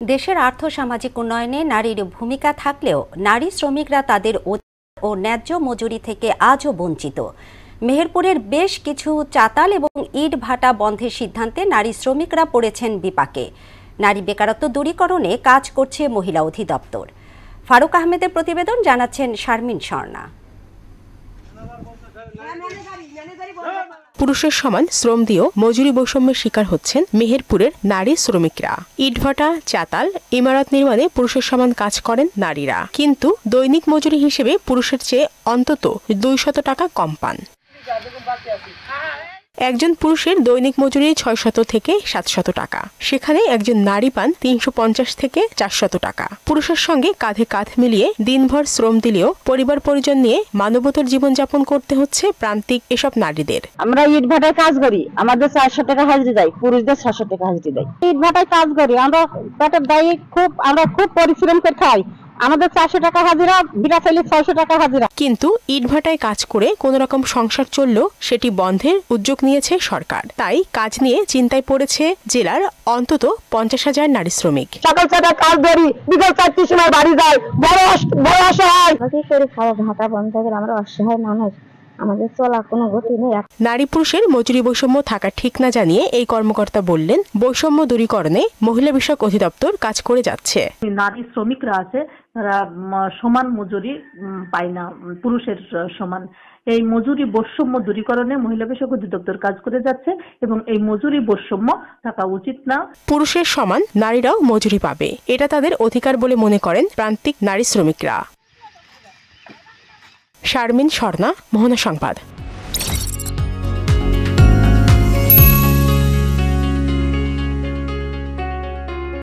দেশের আর্থসামাজিক উন্নয়নে নারীর ভূমিকা থাকলেও নারী শ্রমিকরা তাদের অধিকার ও ন্যায্য মজুরি থেকে আজও বঞ্চিত। মেহেরপুরের বেশ কিছু চাতাল এবং ইট ভাটা বন্ধের সিদ্ধান্তে নারী শ্রমিকরা পড়েছেন বিপাকে। নারী বেকারত্ব দূরীকরণে কাজ করছে মহিলা অধিদপ্তর। ফারুক আহমেদের প্রতিবেদন, জানাচ্ছেন শারমিন স্বর্ণা। পুরুষের সমান শ্রম দিয়েও মজুরি বৈষম্যের শিকার হচ্ছেন মেহেরপুরের নারী শ্রমিকরা। ইটভাটা, চাতাল, ইমারত নির্মাণে পুরুষের সমান কাজ করেন নারীরা, কিন্তু দৈনিক মজুরি হিসেবে পুরুষের চেয়ে অন্তত 200 টাকা কম পান। একজন পুরুষের দৈনিক মজুরি 600 থেকে 700 টাকা, সেখানে একজন নারী পান 350 থেকে 400 টাকা। পুরুষের সঙ্গে কাঁধে কাঁধ মিলিয়ে দিনভর শ্রম দিলেও পরিবার পরিজন নিয়ে মানবতার জীবনযাপন করতে হচ্ছে প্রান্তিক এসব নারীদের। আমরা ইট ভাটায় কাজ করি, আমাদের 400 টাকা হাজিরি দেয়, পুরুষদের 600 টাকা হাজিরি দেয়। ইট ভাটায় কাজ করি, আমরা পেটের দায়ে আমরা খুব পরিশ্রম করে খাই। আমাদের 400 টাকা হাজিরা, বিনা চাইলে 600 টাকা হাজিরা। কিন্তু ইটভাটায় কাজ করে কোনো রকম সংসার চললেও সেটি বন্ধের উদ্যোগ নিয়েছে সরকার। তাই কাজ নিয়ে চিন্তায় পড়েছে জেলার অন্তত 50,000 নারী শ্রমিক। সকাল সকাল কাজ করি, বিকেল 4টার সময় বাড়ি যাই, বড় অসহায়। ভাটা বন্ধ করে আমরা অসহায় মানুষ, আমাদের চলা কোনো গতি নেই। নারী পুরুষের মজুরি বৈষম্য থাকা ঠিক না জানিয়ে এই কর্মকর্তা বললেন, বৈষম্য দূরীকরণে মহিলা বিষয়ক অধিদপ্তর কাজ করে যাচ্ছে। নারী শ্রমিকরা আছে, তারা সমান মজুরি পায় না পুরুষের সমান। এই মজুরি বৈষম্য দূরীকরণে মহিলা বিষয়ক অধিদপ্তর কাজ করে যাচ্ছে এবং এই মজুরি বৈষম্য থাকা উচিত না। পুরুষের সমান নারীরাও মজুরি পাবে, এটা তাদের অধিকার বলে মনে করেন প্রান্তিক নারী শ্রমিকরা। শারমিন স্বর্ণা, মোহনা সংবাদ।